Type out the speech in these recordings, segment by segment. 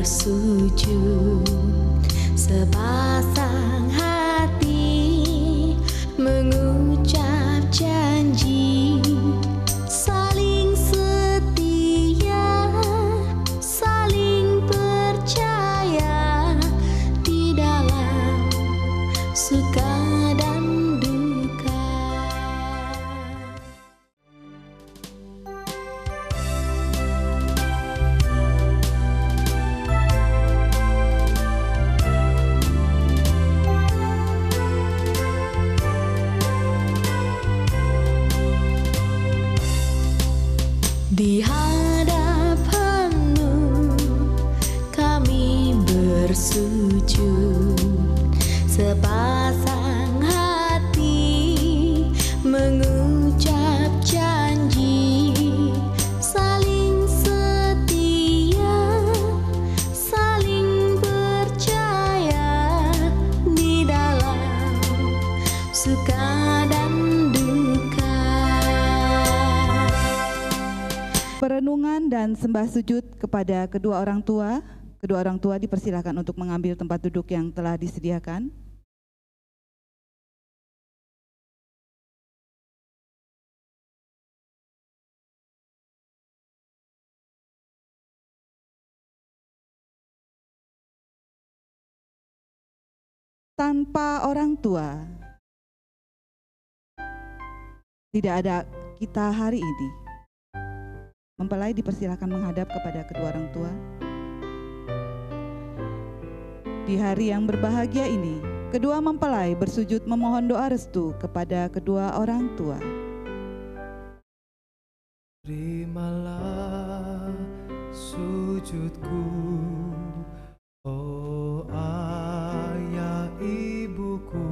bersujud, sepasang hati mengucap janji, saling setia, saling percaya di dalam suka dan duka. Di hadapan-Mu kami bersujud, sepasang hati mengucap janji, saling setia, saling percaya di dalam suka dan duka. Perenungan dan sembah sujud kepada kedua orang tua. Kedua orang tua dipersilakan untuk mengambil tempat duduk yang telah disediakan. Tanpa orang tua, tidak ada kita hari ini. Mempelai dipersilakan menghadap kepada kedua orang tua. Di hari yang berbahagia ini, kedua mempelai bersujud memohon doa restu kepada kedua orang tua. Terimalah sujudku, oh ayah ibuku,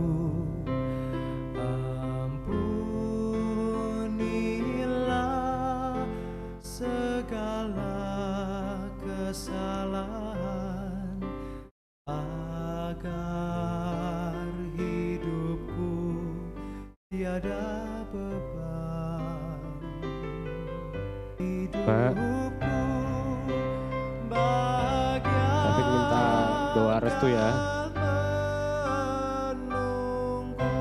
ampunilah segala kesalahan, agar hidupku tiada beban. Hidupku bahagia. David minta doa restu ya.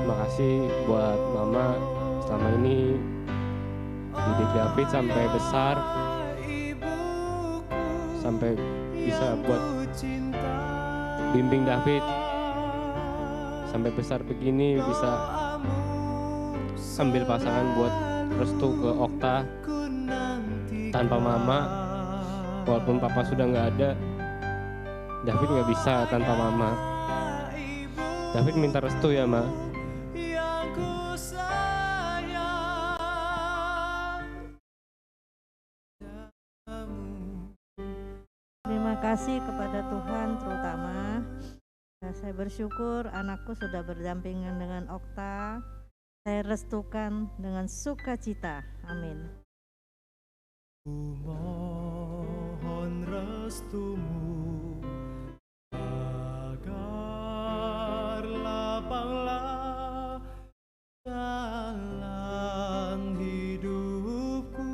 Makasih buat mama selama ini didik David sampai besar, sampai bisa buat bimbing David sampai besar begini, bisa ambil pasangan buat restu ke Okta. Tanpa mama, walaupun papa sudah nggak ada, David nggak bisa tanpa mama. David minta restu ya, Ma. Terima kasih kepada Tuhan terutama. Saya bersyukur anakku sudah berdampingan dengan Okta. Saya restukan dengan sukacita. Amin. Mohon restumu agar lapanglah jalan hidupku,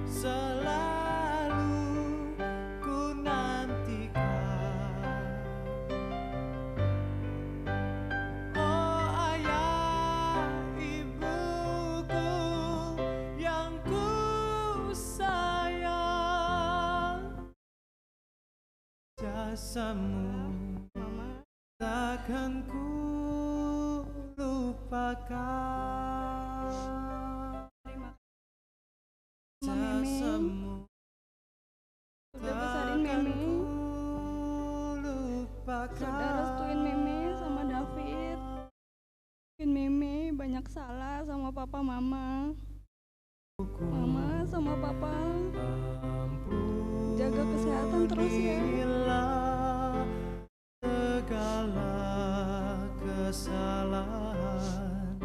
selalu ku nantikan. Oh ayah ibuku yang ku sayang, jasamu takkan ku lupakan. Jasamu udah besarin Meme, udah restuin Meme sama David. Mungkin Meme banyak salah sama papa mama. Mama sama papa jaga kesehatan terus ya. Segala kesalahan,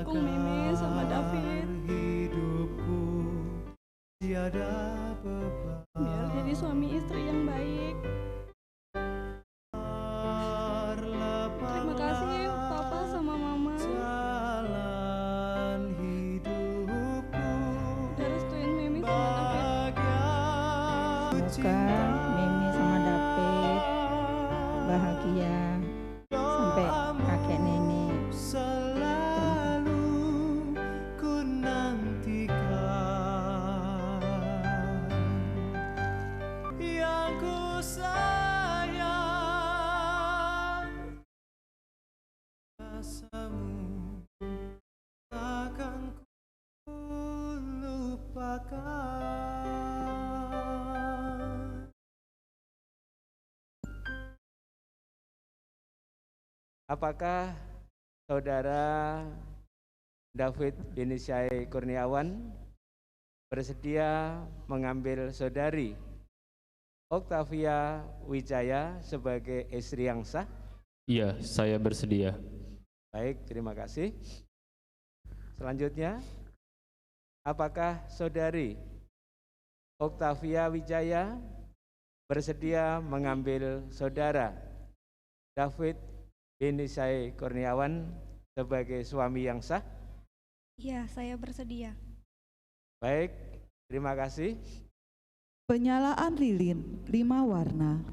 dukung Meme sama David hidupku tiada beban. biar jadi suami istri yang baik. Terima kasih papa sama mama Jalan hidupku udah restuin Meme sama David. nantikan, yang ku sayang, rasamu takkan ku lupakan. Apakah saudara David bin Syai Kurniawan bersedia mengambil saudari Oktavia Wijaya sebagai istri yang sah? Iya, saya bersedia. Baik, terima kasih. Selanjutnya, apakah saudari Oktavia Wijaya bersedia mengambil saudara David bin Syai Kurniawan sebagai suami yang sah? Iya, saya bersedia. Baik, terima kasih. Penyalaan lilin 5 warna.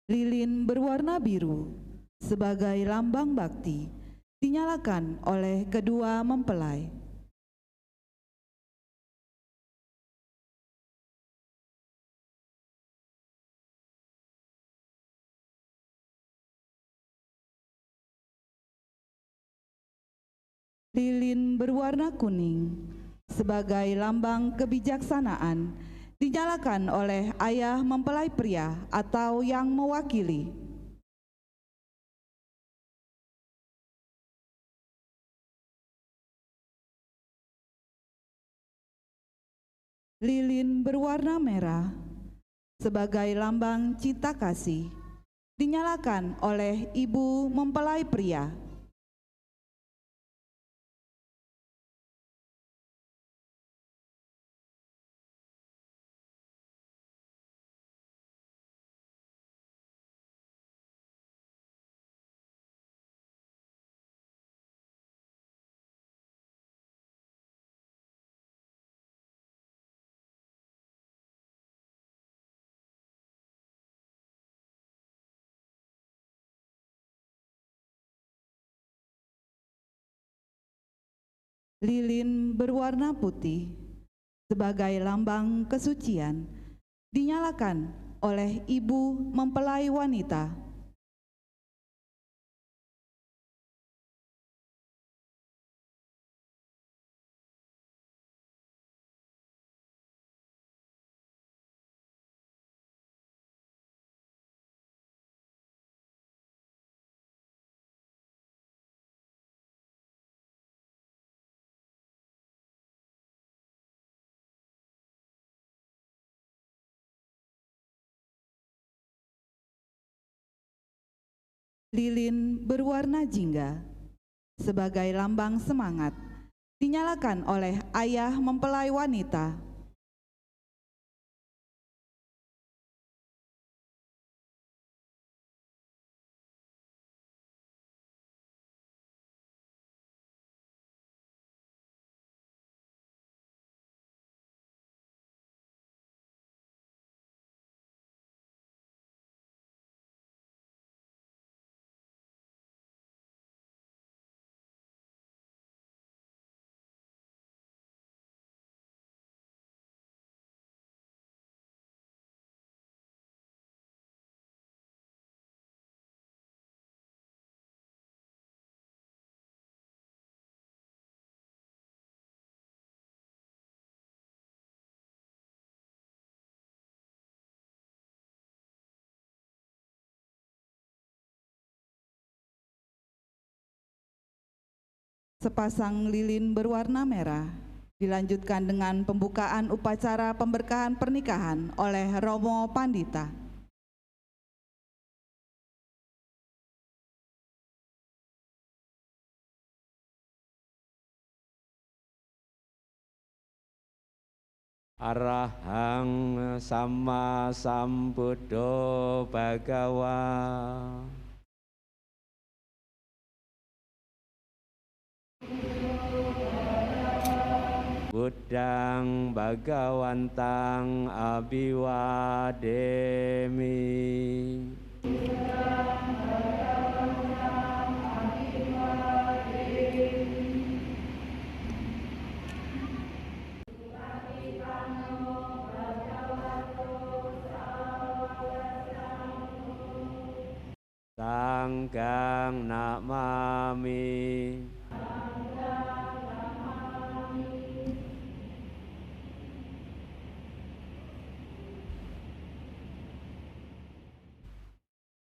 Lilin berwarna biru sebagai lambang bakti dinyalakan oleh kedua mempelai. Lilin berwarna kuning sebagai lambang kebijaksanaan dinyalakan oleh ayah mempelai pria atau yang mewakili. Lilin berwarna merah sebagai lambang cinta kasih dinyalakan oleh ibu mempelai pria. Lilin berwarna putih sebagai lambang kesucian dinyalakan oleh ibu mempelai wanita. Lilin berwarna jingga sebagai lambang semangat dinyalakan oleh ayah mempelai wanita. Sepasang lilin berwarna merah dilanjutkan dengan pembukaan upacara pemberkahan pernikahan oleh Romo Pandita. Arahang sama sambuddho bhagawa. Buddhang bhagawantang abhiwademi. sang namami.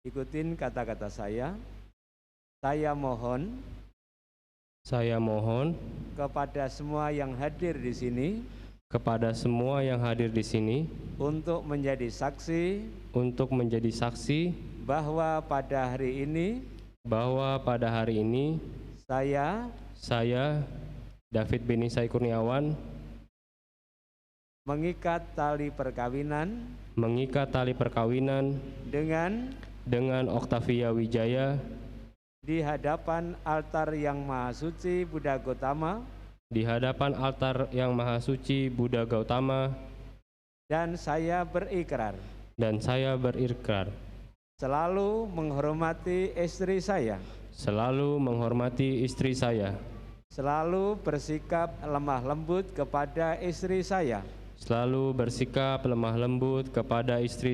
Ikutin kata-kata saya. Saya mohon Saya mohon kepada semua yang hadir di sini kepada semua yang hadir di sini untuk menjadi saksi bahwa pada hari ini saya David Benisai Kurniawan mengikat tali perkawinan dengan Octavia Wijaya di hadapan altar yang Maha Suci Buddha Gautama, dan saya berikrar selalu menghormati istri saya, selalu bersikap lemah lembut kepada istri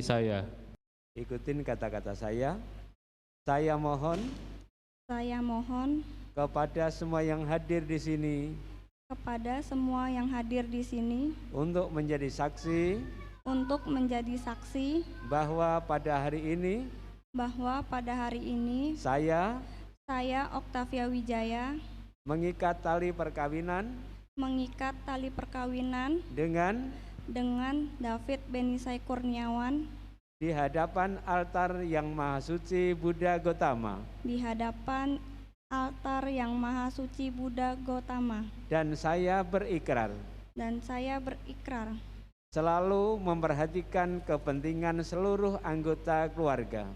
saya. Ikutin kata-kata saya. Saya mohon kepada semua yang hadir di sini untuk menjadi saksi bahwa pada hari ini saya Octavia Wijaya mengikat tali perkawinan dengan David Benisai Kurniawan di hadapan altar yang Maha Suci Buddha Gautama, dan saya berikrar selalu memperhatikan kepentingan seluruh anggota keluarga,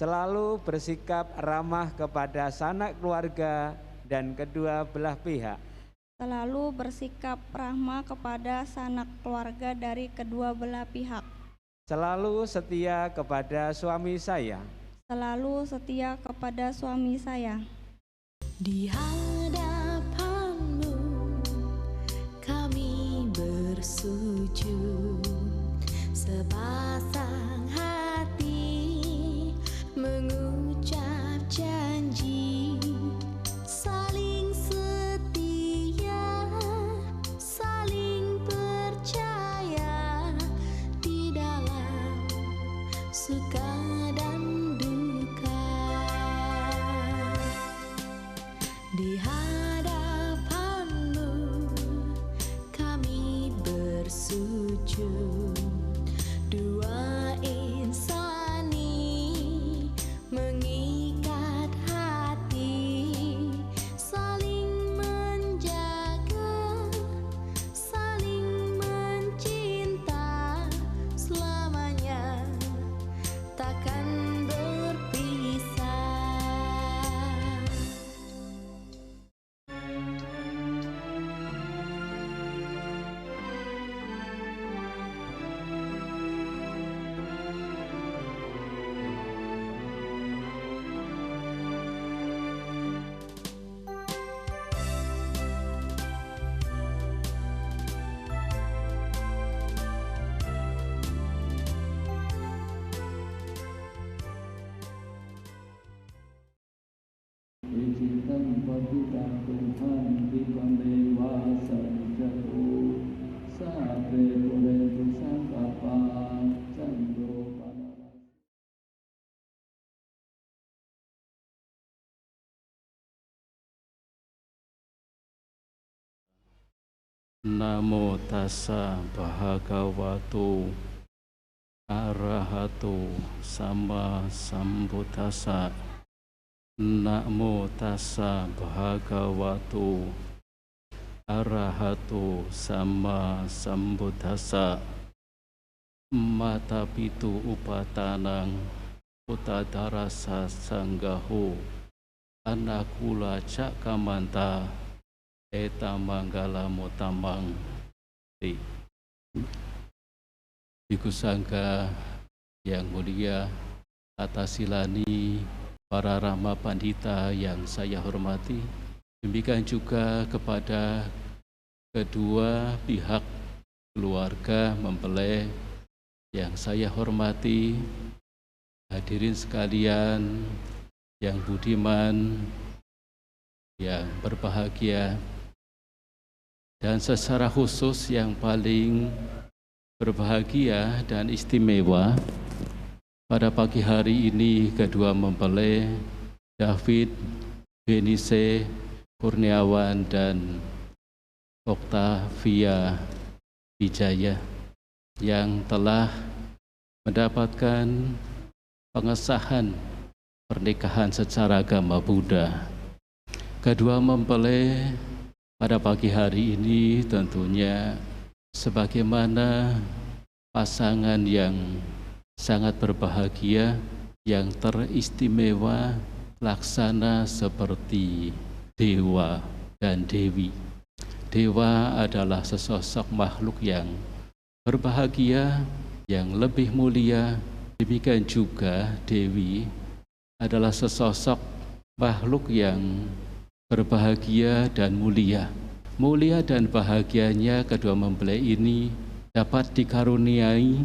selalu bersikap ramah kepada sanak keluarga dan kedua belah pihak, selalu setia kepada suami saya, Di hadapanmu kami bersujud, sepasang hati mengucap janji, saling setia, saling percaya di dalam suka dan duka. Di hadapanmu kami bersujud, dua insani mengikat hati, saling menjaga, saling mencinta, selamanya takkan berpisah. Izinkan bagi Tuhan di dewasa jatuh, sampai boleh bersangkapa candro pada. Namo tassa bhagavato arahato sama sambuddhassa. Namo tassa bhagavato arahato sama sambuddhassa. Mata pitu upatanang utadarasa sanggaho anakula cakamanta eta manggala motamang. Biku Sangga yang mulia, atas silani para Rama Pandita yang saya hormati, demikian juga kepada kedua pihak keluarga mempelai yang saya hormati, hadirin sekalian yang budiman, yang berbahagia, dan secara khusus yang paling berbahagia dan istimewa pada pagi hari ini kedua mempelai David, Benice, Kurniawan, dan Octavia Wijaya yang telah mendapatkan pengesahan pernikahan secara agama Buddha. Kedua mempelai pada pagi hari ini tentunya sebagaimana pasangan yang sangat berbahagia, yang teristimewa, laksana seperti dewa dan dewi. Dewa adalah sesosok makhluk yang berbahagia, yang lebih mulia. Demikian juga dewi adalah sesosok makhluk yang berbahagia dan mulia. Mulia dan bahagianya kedua mempelai ini dapat dikaruniai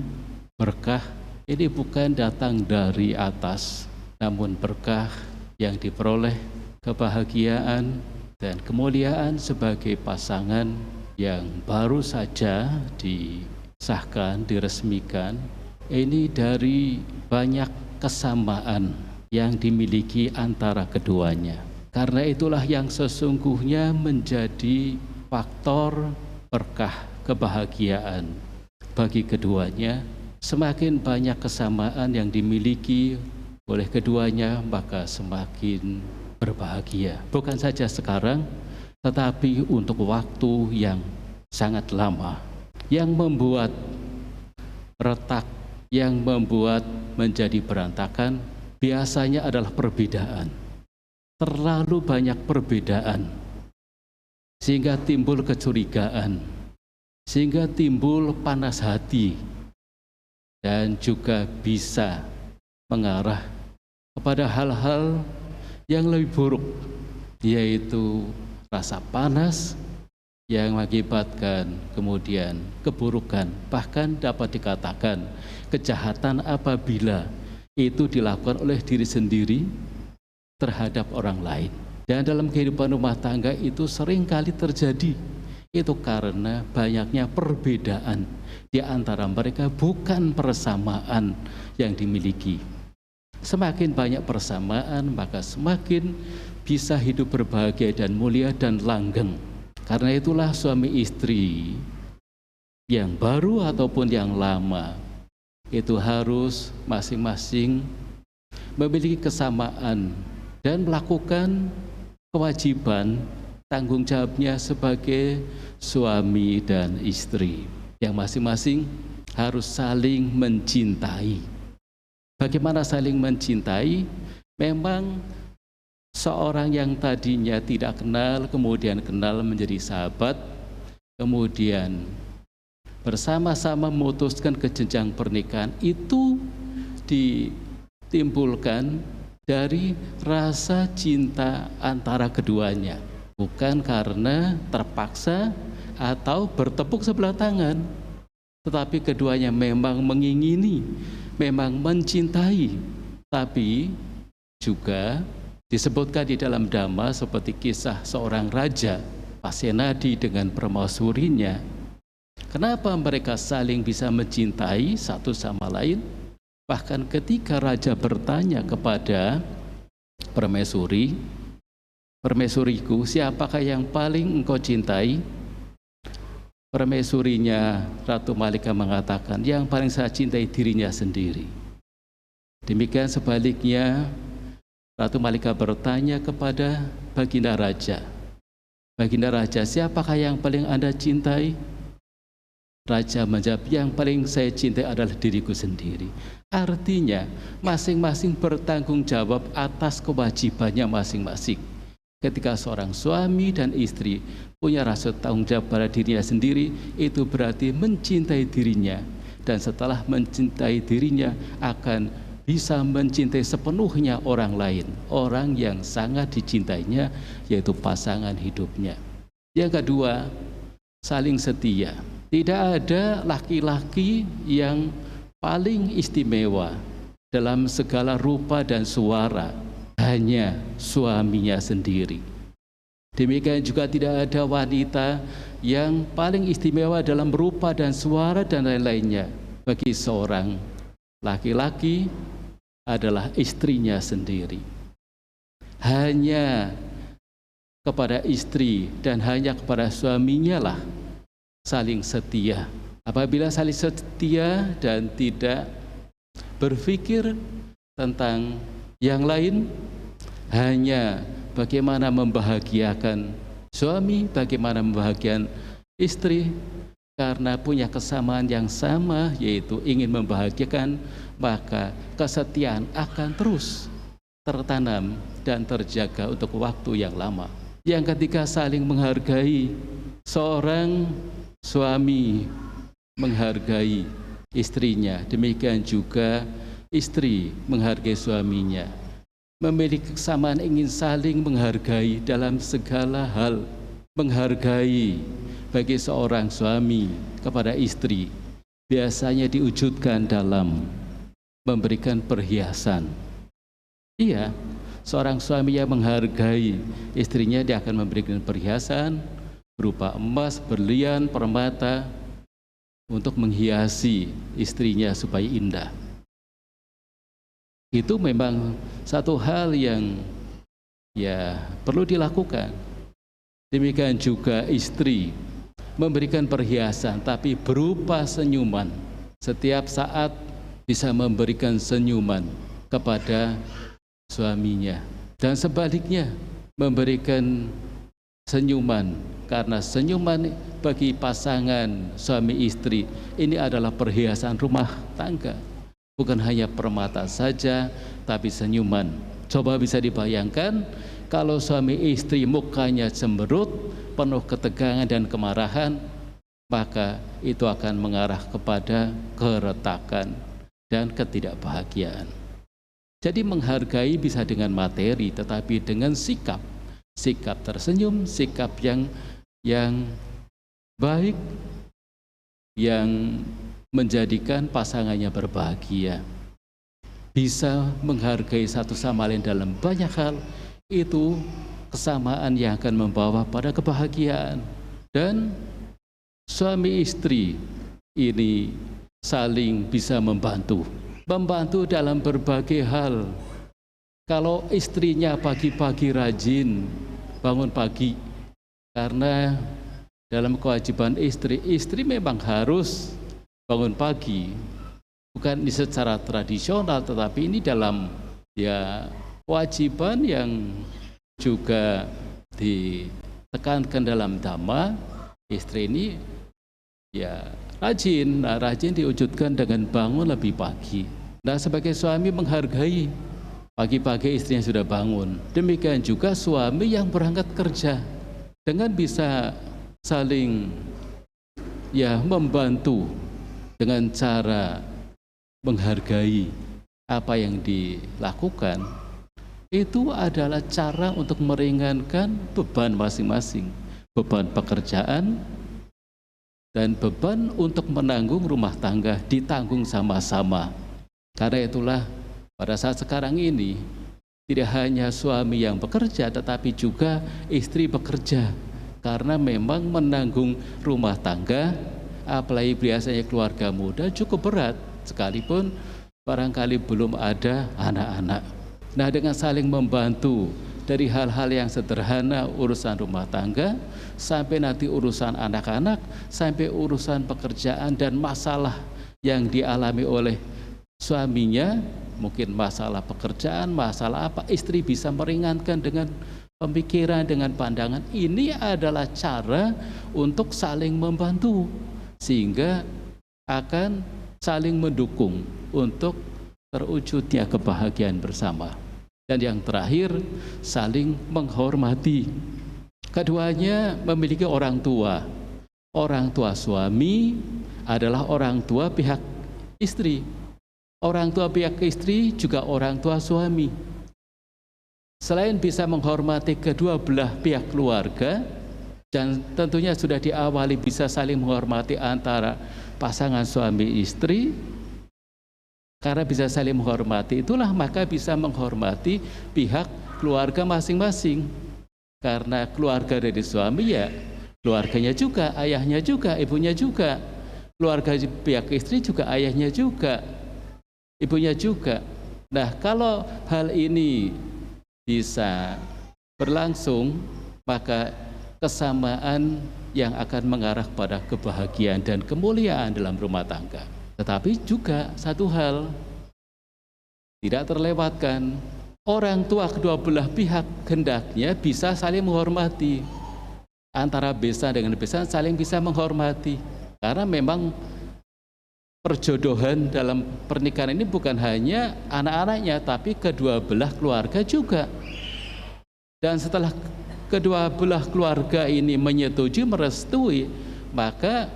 berkah. Ini bukan datang dari atas, namun berkah yang diperoleh, kebahagiaan dan kemuliaan sebagai pasangan yang baru saja disahkan, diresmikan. Ini dari banyak kesamaan yang dimiliki antara keduanya. Karena itulah yang sesungguhnya menjadi faktor berkah kebahagiaan bagi keduanya. Semakin banyak kesamaan yang dimiliki oleh keduanya, maka semakin berbahagia. Bukan saja sekarang, tetapi untuk waktu yang sangat lama. Yang membuat retak, yang membuat menjadi berantakan, biasanya adalah perbedaan. Terlalu banyak perbedaan, sehingga timbul kecurigaan, sehingga timbul panas hati, dan juga bisa mengarah kepada hal-hal yang lebih buruk, yaitu rasa panas yang mengakibatkan kemudian keburukan, bahkan dapat dikatakan kejahatan apabila itu dilakukan oleh diri sendiri terhadap orang lain. Dan dalam kehidupan rumah tangga itu seringkali terjadi. Itu karena banyaknya perbedaan di antara mereka, bukan persamaan yang dimiliki. Semakin banyak persamaan, maka semakin bisa hidup berbahagia dan mulia dan langgeng. Karena itulah suami istri yang baru ataupun yang lama itu harus masing-masing memiliki kesamaan dan melakukan kewajiban tanggung jawabnya sebagai suami dan istri, yang masing-masing harus saling mencintai. Bagaimana saling mencintai? Memang seorang yang tadinya tidak kenal, kemudian kenal menjadi sahabat, kemudian bersama-sama memutuskan ke jenjang pernikahan, itu ditimbulkan dari rasa cinta antara keduanya, bukan karena terpaksa atau bertepuk sebelah tangan, tetapi keduanya memang mengingini, memang mencintai. Tapi juga disebutkan di dalam Dhamma seperti kisah seorang raja Pasenadi dengan permaisurinya. Kenapa mereka saling bisa mencintai satu sama lain? Bahkan ketika raja bertanya kepada permaisuri, "Permaisuriku, siapakah yang paling engkau cintai?" Permaisurinya, Ratu Malika, mengatakan, "Yang paling saya cintai dirinya sendiri." Demikian sebaliknya, Ratu Malika bertanya kepada Baginda Raja, "Baginda Raja, siapakah yang paling Anda cintai?" Raja menjawab, "Yang paling saya cintai adalah diriku sendiri." Artinya, masing-masing bertanggung jawab atas kewajibannya masing-masing. Ketika seorang suami dan istri punya rasa tanggung jawab pada dirinya sendiri, itu berarti mencintai dirinya. Dan setelah mencintai dirinya, akan bisa mencintai sepenuhnya orang lain, orang yang sangat dicintainya, yaitu pasangan hidupnya. Yang kedua, saling setia. Tidak ada laki-laki yang paling istimewa dalam segala rupa dan suara hanya suaminya sendiri. Demikian juga tidak ada wanita yang paling istimewa dalam rupa dan suara dan lain-lainnya. Bagi seorang laki-laki adalah istrinya sendiri. Hanya kepada istri dan hanya kepada suaminya lah saling setia. Apabila saling setia dan tidak berpikir tentang yang lain, hanya bagaimana membahagiakan suami, bagaimana membahagiakan istri, karena punya kesamaan yang sama, yaitu ingin membahagiakan, maka kesetiaan akan terus tertanam dan terjaga untuk waktu yang lama. Yang ketiga, saling menghargai. Seorang suami menghargai istrinya, demikian juga istri menghargai suaminya. Memiliki kesamaan ingin saling menghargai dalam segala hal. Menghargai bagi seorang suami kepada istri biasanya diwujudkan dalam memberikan perhiasan. Iya, seorang suami yang menghargai istrinya, dia akan memberikan perhiasan berupa emas, berlian, permata untuk menghiasi istrinya supaya indah. Itu memang satu hal yang perlu dilakukan. Demikian juga istri memberikan perhiasan tapi berupa senyuman. Setiap saat bisa memberikan senyuman kepada suaminya, dan sebaliknya memberikan senyuman, karena senyuman bagi pasangan suami istri ini adalah perhiasan rumah tangga. Bukan hanya permata saja, tapi senyuman. Coba bisa dibayangkan kalau suami istri mukanya cemberut, penuh ketegangan dan kemarahan, maka itu akan mengarah kepada keretakan dan ketidakbahagiaan. Jadi menghargai bisa dengan materi, tetapi dengan sikap. Sikap tersenyum, sikap yang baik, yang menjadikan pasangannya berbahagia. Bisa menghargai satu sama lain dalam banyak hal, itu kesamaan yang akan membawa pada kebahagiaan. Dan suami istri ini saling bisa membantu dalam berbagai hal. Kalau istrinya pagi-pagi rajin bangun pagi, karena dalam kewajiban istri memang harus bangun pagi, bukan ini secara tradisional, tetapi ini dalam kewajiban yang juga ditekankan dalam Dhamma. Istri ini rajin diwujudkan dengan bangun lebih pagi. Nah, sebagai suami menghargai pagi-pagi istrinya sudah bangun. Demikian juga suami yang berangkat kerja, dengan bisa saling membantu dengan cara menghargai apa yang dilakukan. Itu adalah cara untuk meringankan beban masing-masing, beban pekerjaan dan beban untuk menanggung rumah tangga ditanggung sama-sama. Karena itulah pada saat sekarang ini tidak hanya suami yang bekerja, tetapi juga istri bekerja, karena memang menanggung rumah tangga, apalagi biasanya keluarga muda, cukup berat, sekalipun barangkali belum ada anak-anak. Nah, dengan saling membantu dari hal-hal yang sederhana, urusan rumah tangga, sampai nanti urusan anak-anak, sampai urusan pekerjaan dan masalah yang dialami oleh suaminya, mungkin masalah pekerjaan, masalah apa, istri bisa meringankan dengan pemikiran, dengan pandangan. Ini adalah cara untuk saling membantu, sehingga akan saling mendukung untuk terwujudnya kebahagiaan bersama. Dan yang terakhir, saling menghormati. Keduanya memiliki orang tua. Orang tua suami adalah orang tua pihak istri. Orang tua pihak istri juga orang tua suami. Selain bisa menghormati kedua belah pihak keluarga, dan tentunya sudah diawali bisa saling menghormati antara pasangan suami istri, Karena bisa saling menghormati, itulah maka bisa menghormati pihak keluarga masing-masing. Karena keluarga dari suami ya keluarganya juga, ayahnya juga, ibunya juga. Keluarga pihak istri juga, ayahnya juga, ibunya juga. Nah, kalau hal ini bisa berlangsung, maka kesamaan yang akan mengarah pada kebahagiaan dan kemuliaan dalam rumah tangga. Tetapi juga satu hal tidak terlewatkan, orang tua kedua belah pihak hendaknya bisa saling menghormati. Antara besan dengan besan saling bisa menghormati. Karena memang perjodohan dalam pernikahan ini bukan hanya anak-anaknya, tapi kedua belah keluarga juga. Dan setelah kedua belah keluarga ini menyetujui, merestui, maka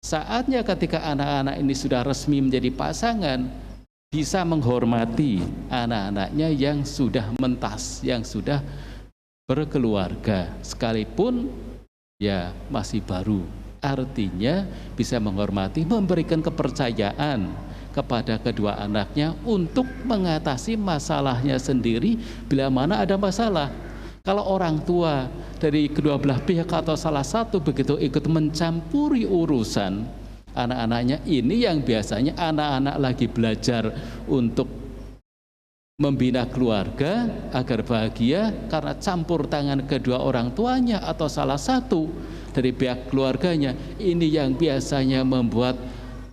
saatnya ketika anak-anak ini sudah resmi menjadi pasangan, bisa menghormati anak-anaknya yang sudah mentas, yang sudah berkeluarga, sekalipun ya masih baru. Artinya bisa menghormati, memberikan kepercayaan kepada kedua anaknya untuk mengatasi masalahnya sendiri bila mana ada masalah. Kalau orang tua dari kedua belah pihak atau salah satu begitu ikut mencampuri urusan anak-anaknya, ini yang biasanya anak-anak lagi belajar untuk membina keluarga agar bahagia, karena campur tangan kedua orang tuanya atau salah satu dari pihak keluarganya, ini yang biasanya membuat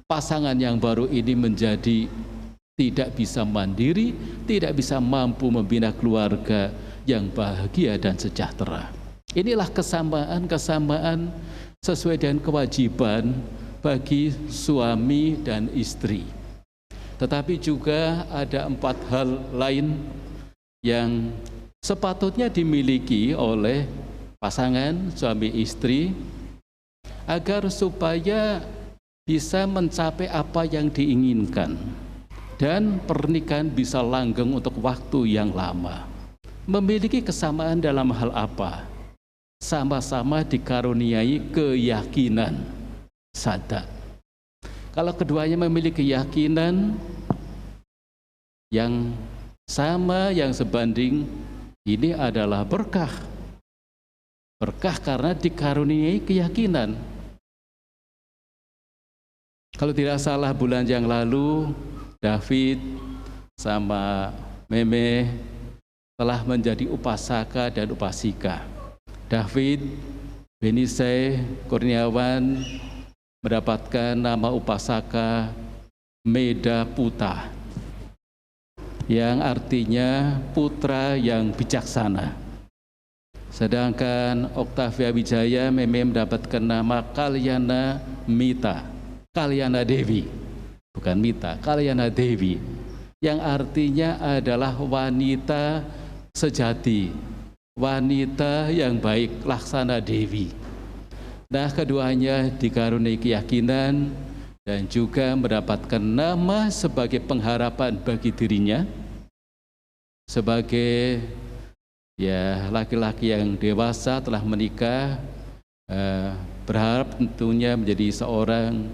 pasangan yang baru ini menjadi tidak bisa mandiri, tidak bisa mampu membina keluarga yang bahagia dan sejahtera. Inilah kesamaan-kesamaan sesuai dengan kewajiban bagi suami dan istri. Tetapi juga ada 4 hal lain yang sepatutnya dimiliki oleh pasangan suami istri agar supaya bisa mencapai apa yang diinginkan dan pernikahan bisa langgeng untuk waktu yang lama. Memiliki kesamaan dalam hal apa? Sama-sama dikaruniai keyakinan sada. Kalau keduanya memiliki keyakinan yang sama, yang sebanding, ini adalah berkah. Berkah karena dikaruniai keyakinan. Kalau tidak salah bulan yang lalu, David sama Meme telah menjadi upasaka dan upasika. David Benisai Kurniawan mendapatkan nama upasaka Meda Puta, yang artinya putra yang bijaksana. Sedangkan Oktavia Wijaya Meme mendapatkan nama Kalyana Mita, Kalyana Dewi, bukan Mita, Kalyana Dewi, yang artinya adalah wanita sejati, wanita yang baik, laksana Dewi. Nah, keduanya dikaruniai keyakinan dan juga mendapatkan nama sebagai pengharapan bagi dirinya, sebagai ya laki-laki yang dewasa telah menikah, berharap tentunya menjadi seorang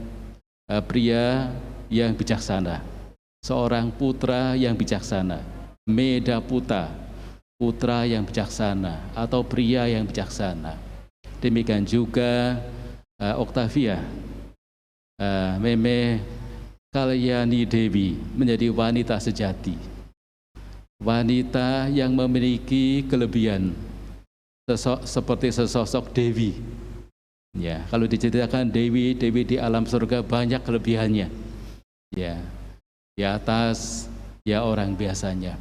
pria yang bijaksana, seorang putra yang bijaksana, Meda Puta, putra yang bijaksana atau pria yang bijaksana. Demikian juga Oktavia Meme Kalyani Dewi menjadi wanita sejati, wanita yang memiliki kelebihan seperti sesosok Dewi. Ya, kalau diceritakan Dewi di alam surga banyak kelebihannya. Ya, di atas ya orang biasanya.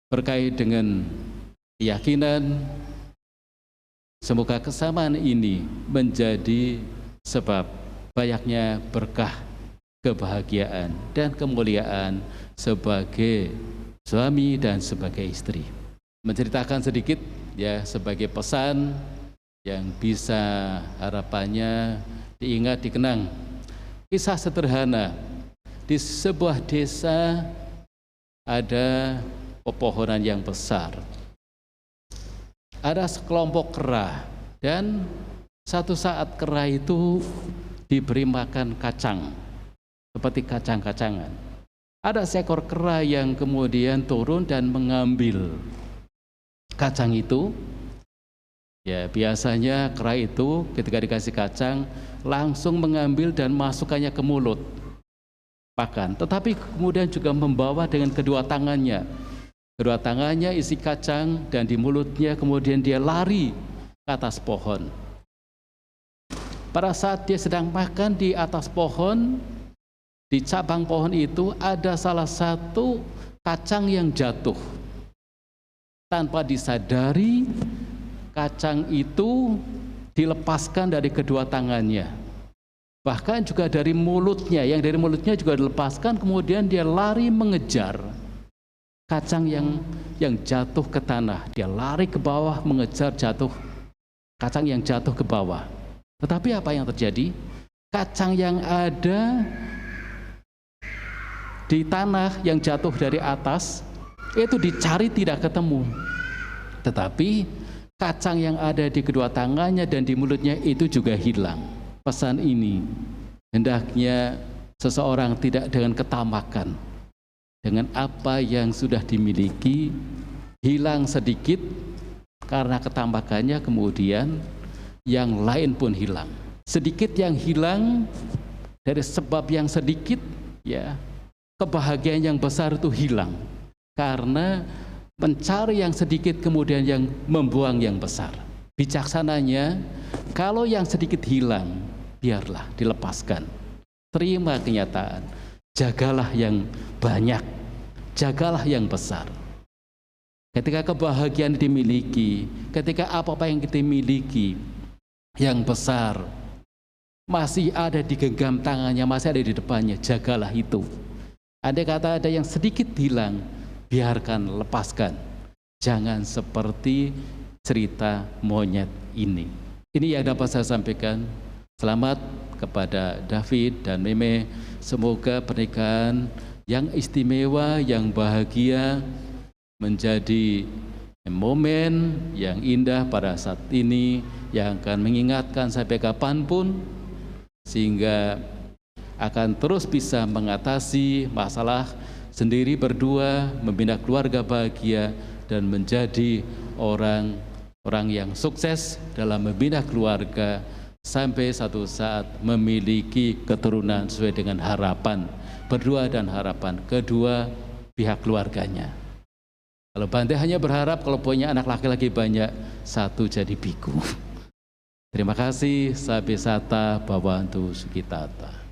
Berkait dengan keyakinan, semoga kesamaan ini menjadi sebab banyaknya berkah, kebahagiaan, dan kemuliaan sebagai suami dan sebagai istri. Menceritakan sedikit ya sebagai pesan yang bisa harapannya diingat, dikenang. Kisah sederhana, di sebuah desa ada pepohonan yang besar. Ada sekelompok kera, dan satu saat kera itu diberi makan kacang, seperti kacang-kacangan. Ada seekor kera yang kemudian turun dan mengambil kacang itu. Ya, biasanya kera itu ketika dikasih kacang langsung mengambil dan masukkannya ke mulut makan. Tetapi kemudian juga membawa dengan kedua tangannya. Kedua tangannya isi kacang dan di mulutnya kemudian dia lari ke atas pohon. Pada saat dia sedang makan di atas pohon, di cabang pohon itu ada salah satu kacang yang jatuh. Tanpa disadari, kacang itu dilepaskan dari kedua tangannya. Bahkan juga dari mulutnya, yang dari mulutnya juga dilepaskan, kemudian dia lari mengejar kacang yang jatuh ke tanah. Dia lari ke bawah mengejar kacang yang jatuh ke bawah. Tetapi apa yang terjadi? Kacang yang ada di tanah yang jatuh dari atas itu dicari tidak ketemu, tetapi kacang yang ada di kedua tangannya dan di mulutnya itu juga hilang. Pesan ini hendaknya seseorang tidak dengan ketamakan dengan apa yang sudah dimiliki, hilang sedikit karena ketamakannya, kemudian yang lain pun hilang. Sedikit yang hilang dari sebab yang sedikit, ya, kebahagiaan yang besar itu hilang karena mencari yang sedikit kemudian yang membuang yang besar. Bijaksananya, kalau yang sedikit hilang, biarlah dilepaskan. Terima kenyataan, jagalah yang banyak, jagalah yang besar. Ketika kebahagiaan dimiliki, ketika apa-apa yang kita miliki yang besar masih ada di genggam tangannya, masih ada di depannya, jagalah itu. Andai kata ada yang sedikit hilang, biarkan, lepaskan. Jangan seperti cerita monyet ini. Ini yang dapat saya sampaikan. Selamat kepada David dan Meme. Semoga pernikahan yang istimewa, yang bahagia, menjadi momen yang indah pada saat ini, yang akan mengingatkan sampai kapanpun, sehingga akan terus bisa mengatasi masalah sendiri berdua, membina keluarga bahagia, dan menjadi orang yang sukses dalam membina keluarga sampai satu saat memiliki keturunan sesuai dengan harapan berdua dan harapan kedua pihak keluarganya. Kalau Bante hanya berharap kalau punya anak laki-laki banyak, satu jadi biku. Terima kasih. Sabe Sata Bhawantu Sukitata.